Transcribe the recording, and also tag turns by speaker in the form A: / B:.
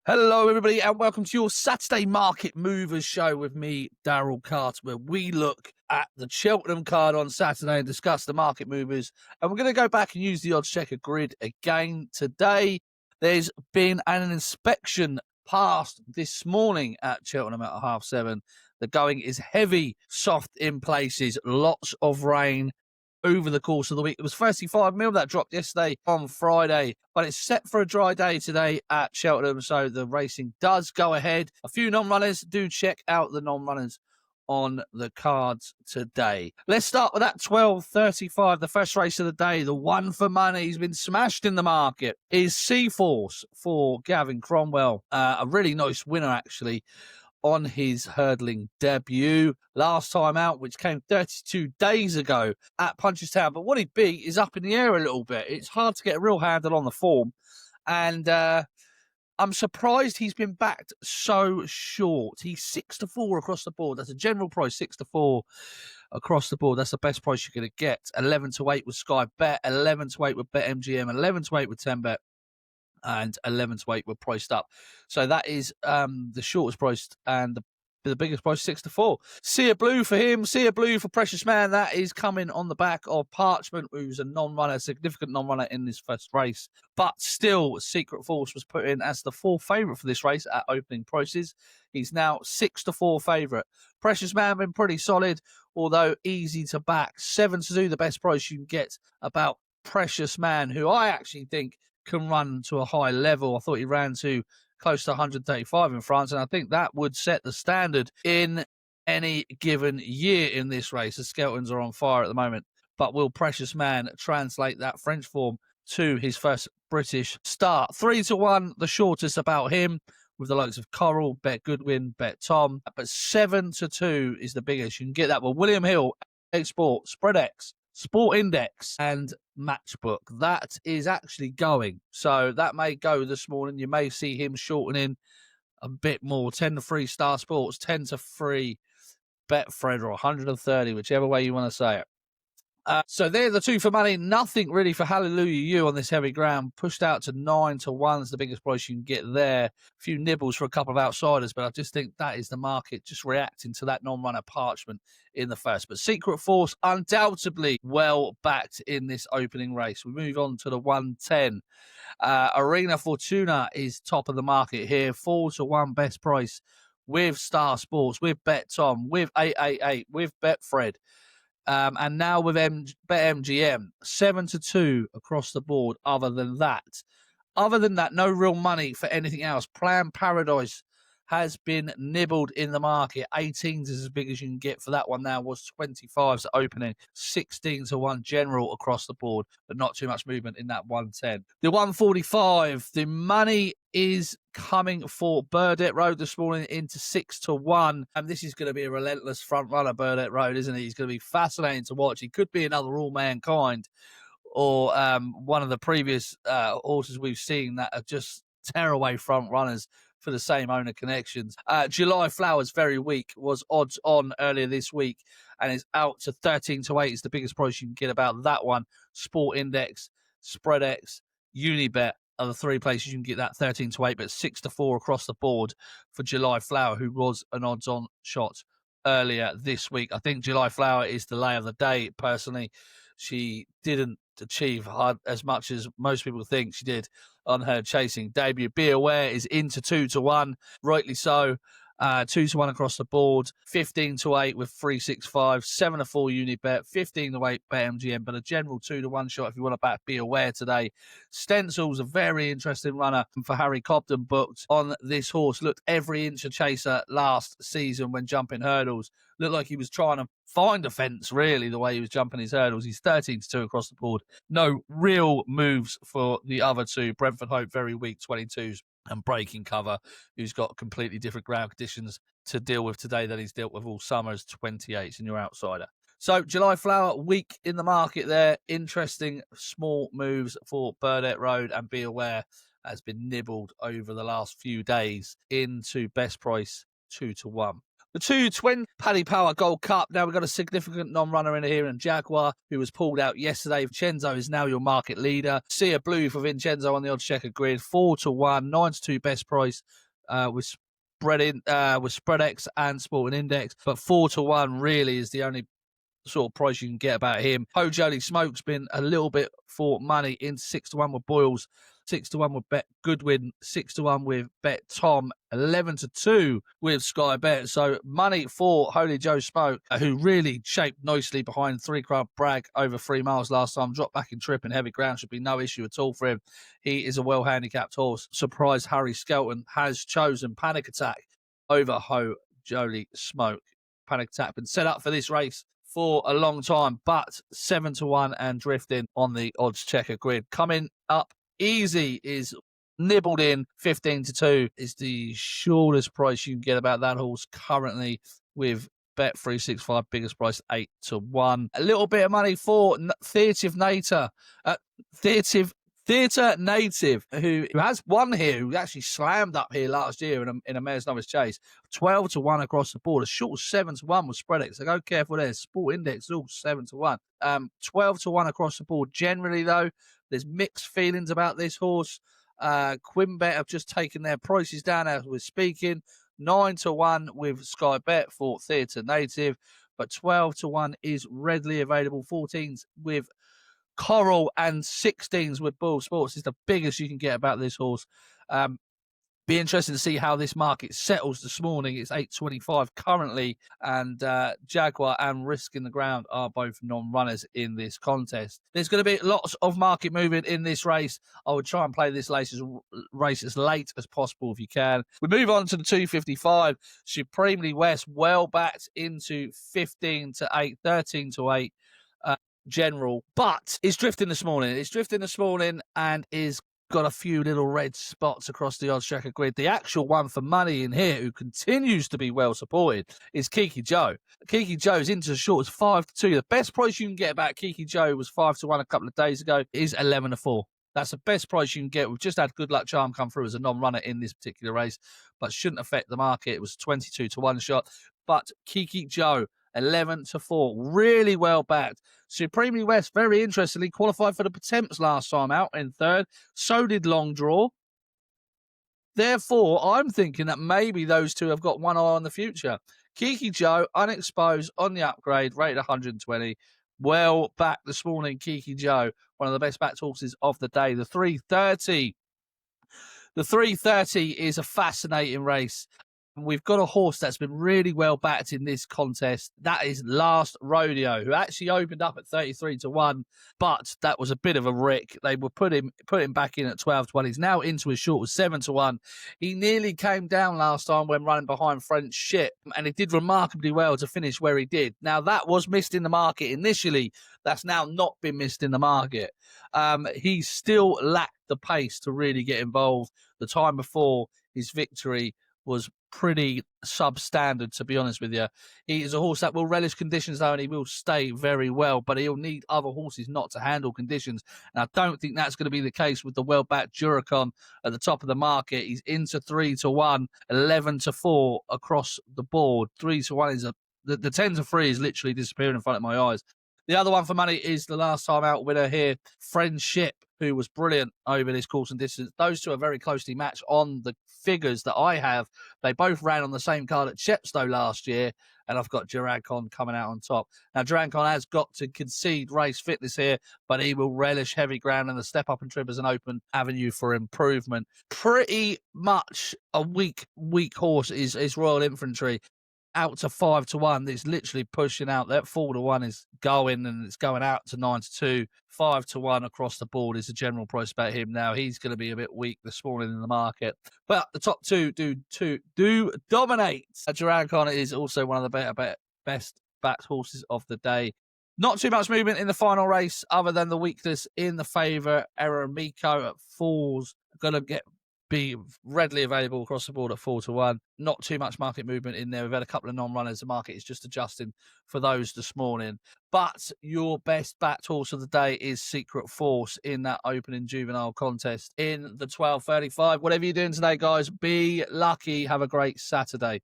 A: Hello, everybody, and welcome to your Saturday Market Movers show with me, Daryl Carter, where we look at the Cheltenham card on Saturday and discuss the market movers. And we're going to go back and use the odds checker grid again today. There's been an inspection passed this morning at Cheltenham at 7:30. The going is heavy, soft in places, lots of rain over the course of the week. It was 35 mil that dropped yesterday on Friday, but it's set for a dry day today at Cheltenham, so the racing does go ahead. A few non-runners. Do check out the non-runners on the cards today. Let's start with that 12:35, the first race of the day. The one for money, he's been smashed in the market, is Seaforce for Gavin Cromwell. A really nice winner, actually, on his hurdling debut last time out, which came 32 days ago at Punchestown. But what he beat is up in the air a little bit. It's hard to get a real handle on the form. And I'm surprised he's been backed so short. He's 6-4 across the board. That's a general price, 6-4 across the board. That's the best price you're going to get. 11-8 with Sky Bet, 11-8 with BetMGM, 11-8 with 10Bet. And 11-8 were priced up. So that is the shortest priced, and the biggest price, 6-4. Sea Blue for him, Sea Blue for Precious Man. That is coming on the back of Parchment, who's a non-runner, significant non-runner in this first race. But still, Secret Force was put in as the 4th favourite for this race at opening prices. He's now 6-4 favourite. Precious Man been pretty solid, although easy to back. 7-2, the best price you can get about Precious Man, who I actually think can run to a high level. I thought he ran to close to 135 in France, and I think that would set the standard in any given year in this race. The Skeletons are on fire at the moment, but will Precious Man translate that French form to his first British start? 3-1, the shortest about him, with the likes of Coral, Bet Goodwin, Bet Tom, but 7-2 is the biggest. You can get that with William Hill, Export, Spread X, Sport Index, and Matchbook. That is actually going. So that may go this morning. You may see him shortening a bit more. 10-3 Star Sports, 10-3 Betfred, or 130, whichever way you want to say it. So they're the two for money. Nothing really for Hallelujah You on this heavy ground. Pushed out to 9-1 is the biggest price you can get there. A few nibbles for a couple of outsiders, but I just think that is the market just reacting to that non-runner Parchment in the first. But Secret Force undoubtedly well backed in this opening race. We move on to the 110. Arena Fortuna is top of the market here. 4-1 best price with Star Sports, with Bet Tom, with 888, with Betfred. And now with BetMGM, 7-2 across the board. Other than that, no real money for anything else. Plan Paradise has been nibbled in the market. 18s is as big as you can get for that one now. Was 25s at opening. 16-1 general across the board, but not too much movement in that 110. The 145, the money is coming for Burdett Road this morning into 6-1. And this is going to be a relentless front runner, Burdett Road, isn't he? He's going to be fascinating to watch. He could be another All Mankind, or one of the previous horses we've seen that are just tearaway front runners for the same owner connections. July Flowers, very weak, was odds on earlier this week and is out to 13-8 is the biggest price you can get about that one. Sport Index, Spread X, Unibet are the three places you can get that 13-8, but 6-4 across the board for July Flower, who was an odds on shot earlier this week. I think July Flower is the lay of the day, personally. She didn't achieve as much as most people think she did on her chasing debut. Be Aware is into 2-1, rightly so. 2-1 across the board, 15-8 with 365, 7-4 Unibet, 15-8 BetMGM, but a general 2-1 shot if you want to back Be Aware today. Stencil's a very interesting runner for Harry Cobden, booked on this horse. Looked every inch a chaser last season when jumping hurdles. Looked like he was trying to find a fence, really, the way he was jumping his hurdles. He's 13-2 across the board. No real moves for the other two. Brentford Hope, very weak, 22s. And Breaking Cover, who's got completely different ground conditions to deal with today than he's dealt with all summer, as 28s in your outsider. So July Flower, weak in the market there. Interesting small moves for Burdett Road, and Be Aware has been nibbled over the last few days into best price 2-1. The 220 Paddy Power Gold Cup. Now we've got a significant non-runner in here, and Jaguar, who was pulled out yesterday. Vincenzo is now your market leader. Sea of Blue for Vincenzo on the odd checker grid, 4-1, 9-2 best price with spread X and Sporting Index, but 4-1 really is the only sort of price you can get about him. Holy Smoke's been a little bit for money in 6-1 with Boyles, 6-1 with Bet Goodwin, 6-1 with Bet Tom, 11-2 with Sky Bet. So money for Holy Joe Smoke, who really shaped nicely behind 3 Club Bragg over 3 miles last time. Dropped back in trip and heavy ground, should be no issue at all for him. He is a well handicapped horse. Surprise Harry Skelton has chosen Panic Attack over Holy Smoke. Panic Attack been set up for this race for a long time, but 7-1 and drifting on the odds checker grid. Coming up easy is nibbled in, 15-2 is the shortest price you can get about that horse currently, with Bet365 biggest price 8-1. A little bit of money for Theatre Native, who has won here, who actually slammed up here last year in a Mare's Novice Chase. 12-1 across the board. A short 7-1 with spread X. So go careful there. Sport Index all 7-1. 12-1 across the board. Generally, though, there's mixed feelings about this horse. Quimbet have just taken their prices down as we're speaking. 9-1 with Sky Bet for Theatre Native, but 12-1 is readily available. 14s with Coral and 16s with Bull Sports is the biggest you can get about this horse. Be interesting to see how this market settles this morning. It's 8.25 currently, and Jaguar and Risk in the Ground are both non-runners in this contest. There's going to be lots of market movement in this race. I would try and play this race as late as possible if you can. We move on to the 255. Supremely West, well backed into 15-8, 13-8. General, but it's drifting this morning. And is got a few little red spots across the odds tracker grid. The actual one for money in here, who continues to be well supported, is Kiki Joe. Kiki Joe's into as short as 5-2. The best price you can get about Kiki Joe was 5-1 a couple of days ago. Is 11-4. That's the best price you can get. We've just had Good Luck Charm come through as a non-runner in this particular race, but shouldn't affect the market. It was 22-1 shot. But Kiki Joe, 11-4, really well backed. Supremely West, very interestingly, qualified for the Potemps last time out in third. So did Long Draw. Therefore, I'm thinking that maybe those two have got one eye on the future. Kiki Joe, unexposed, on the upgrade, rated 120. Well backed this morning, Kiki Joe, one of the best backed horses of the day. The 330. The 330 is a fascinating race. We've got a horse that's been really well backed in this contest. That is Last Rodeo, who actually opened up at 33-1, but that was a bit of a rick. They were put him back in at 12-1. He's now into as short as 7-1. He nearly came down last time when running behind French Ship, and he did remarkably well to finish where he did. Now, that was missed in the market initially. That's now not been missed in the market. He still lacked the pace to really get involved. The time before his victory was pretty substandard, to be honest with you. He is a horse that will relish conditions, though, and he will stay very well, but he'll need other horses not to handle conditions. And I don't think that's going to be the case with the well-backed Juracon at the top of the market. He's into 3-1, 11-4 across the board. 3-1 is the 10-3 is literally disappearing in front of my eyes. The other one for money is the last time out winner here, Friendship, who was brilliant over this course and distance. Those two are very closely matched on the figures that I have. They both ran on the same card at Chepstow last year, and I've got Juracon coming out on top. Now, Juracon has got to concede race fitness here, but he will relish heavy ground, and the step up and trip is an open avenue for improvement. Pretty much a weak horse is Royal Infantry. Out to 5-1. It's literally pushing out. That 4-1 is going, and it's going out to 9-2. 5-1 across the board is the general price about him now. He's going to be a bit weak this morning in the market. But the top two do dominate. Juracon is also one of the best backed horses of the day. Not too much movement in the final race other than the weakness in the favour. Aramiko at 4's going to be readily available across the board at 4-1. Not too much market movement in there. We've had a couple of non-runners. The market is just adjusting for those this morning. But your best backed horse of the day is Secret Force in that opening juvenile contest in the 12:35. Whatever you're doing today, guys, be lucky. Have a great Saturday.